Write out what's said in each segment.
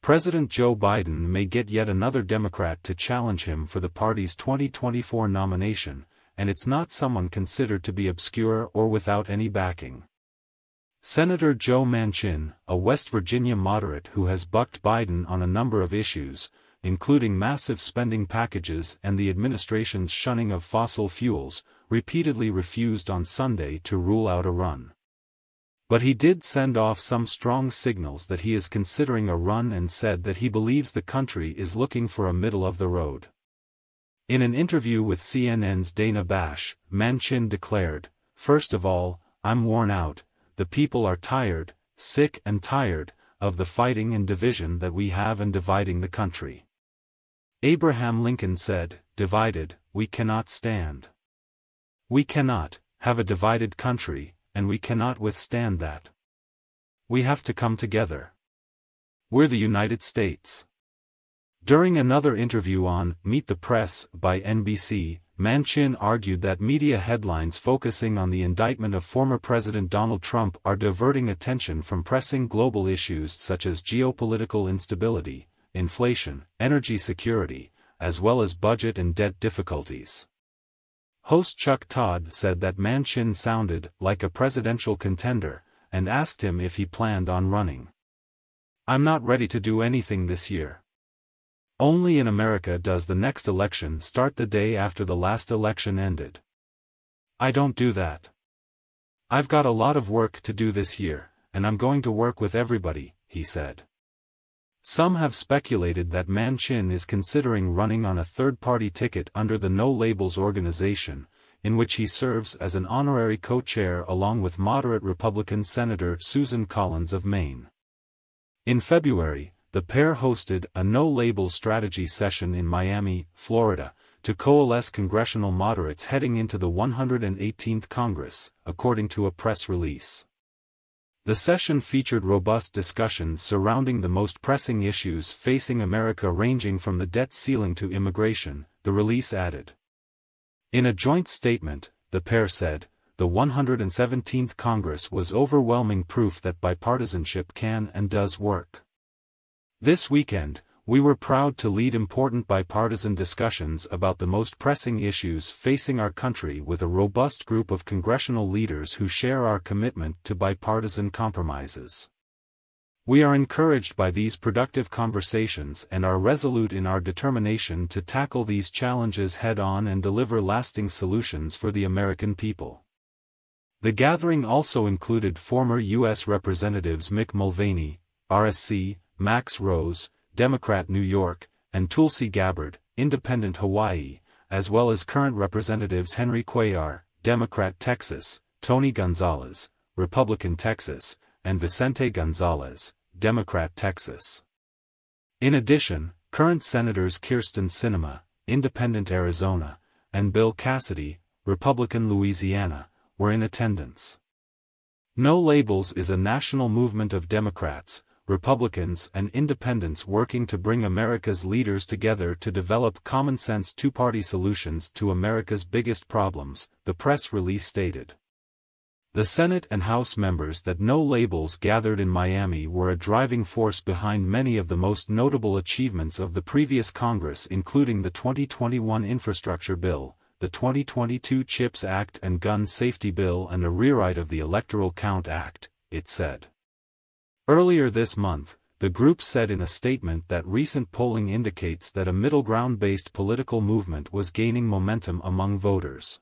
President Joe Biden may get yet another Democrat to challenge him for the party's 2024 nomination, and it's not someone considered to be obscure or without any backing. Senator Joe Manchin, a West Virginia moderate who has bucked Biden on a number of issues, including massive spending packages and the administration's shunning of fossil fuels, repeatedly refused on Sunday to rule out a run. But he did send off some strong signals that he is considering a run and said that he believes the country is looking for a middle-of-the-road. In an interview with CNN's Dana Bash, Manchin declared, "First of all, I'm worn out, the people are tired, sick and tired, of the fighting and division that we have and dividing the country." Abraham Lincoln said, "Divided, we cannot stand. We cannot have a divided country, and we cannot withstand that. We have to come together. We're the United States." During another interview on Meet the Press by NBC, Manchin argued that media headlines focusing on the indictment of former President Donald Trump are diverting attention from pressing global issues such as geopolitical instability, inflation, energy security, as well as budget and debt difficulties. Host Chuck Todd said that Manchin sounded like a presidential contender, and asked him if he planned on running. "I'm not ready to do anything this year. Only in America does the next election start the day after the last election ended. I don't do that. I've got a lot of work to do this year, and I'm going to work with everybody," he said. Some have speculated that Manchin is considering running on a third-party ticket under the No Labels organization, in which he serves as an honorary co-chair along with moderate Republican Senator Susan Collins of Maine. In February, the pair hosted a No Labels strategy session in Miami, Florida, to coalesce congressional moderates heading into the 118th Congress, according to a press release. The session featured robust discussions surrounding the most pressing issues facing America, ranging from the debt ceiling to immigration, the release added. In a joint statement, the pair said, "The 117th Congress was overwhelming proof that bipartisanship can and does work. This weekend, we were proud to lead important bipartisan discussions about the most pressing issues facing our country with a robust group of congressional leaders who share our commitment to bipartisan compromises. We are encouraged by these productive conversations and are resolute in our determination to tackle these challenges head-on and deliver lasting solutions for the American people." The gathering also included former U.S. Representatives Mick Mulvaney, RSC, Max Rose, Democrat New York, and Tulsi Gabbard, Independent Hawaii, as well as current Representatives Henry Cuellar, Democrat Texas, Tony Gonzalez, Republican Texas, and Vicente Gonzalez, Democrat Texas. In addition, current Senators Kyrsten Sinema, Independent Arizona, and Bill Cassidy, Republican Louisiana, were in attendance. No Labels is a national movement of Democrats, Republicans and independents working to bring America's leaders together to develop common-sense two-party solutions to America's biggest problems, the press release stated. The Senate and House members that No Labels gathered in Miami were a driving force behind many of the most notable achievements of the previous Congress, including the 2021 Infrastructure Bill, the 2022 CHIPS Act and Gun Safety Bill, and a rewrite of the Electoral Count Act, it said. Earlier this month, the group said in a statement that recent polling indicates that a middle-ground-based political movement was gaining momentum among voters.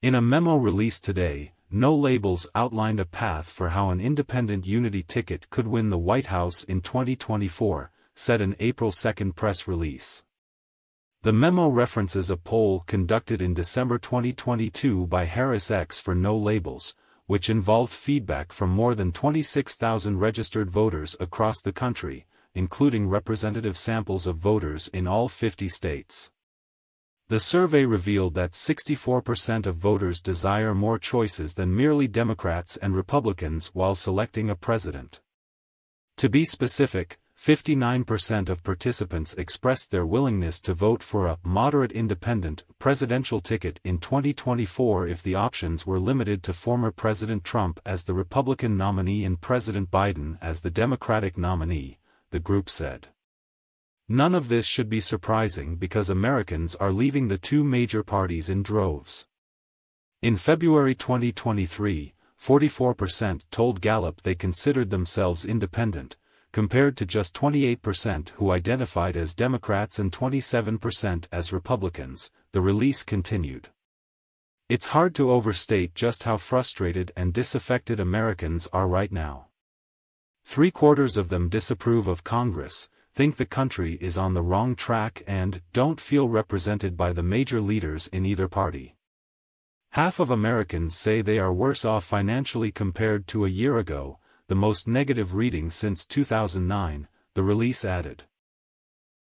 In a memo released today, No Labels outlined a path for how an independent unity ticket could win the White House in 2024, said an April 2 press release. The memo references a poll conducted in December 2022 by Harris X for No Labels, which involved feedback from more than 26,000 registered voters across the country, including representative samples of voters in all 50 states. The survey revealed that 64% of voters desire more choices than merely Democrats and Republicans while selecting a president. To be specific, 59% of participants expressed their willingness to vote for a moderate independent presidential ticket in 2024 if the options were limited to former President Trump as the Republican nominee and President Biden as the Democratic nominee. the group said. None of this should be surprising because Americans are leaving the two major parties in droves. In February 2023, 44% told Gallup they considered themselves independent, compared to just 28% who identified as Democrats and 27% as Republicans, the release continued. It's hard to overstate just how frustrated and disaffected Americans are right now. 3/4 of them disapprove of Congress, think the country is on the wrong track and don't feel represented by the major leaders in either party. Half of Americans say they are worse off financially compared to a year ago, the most negative reading since 2009, the release added.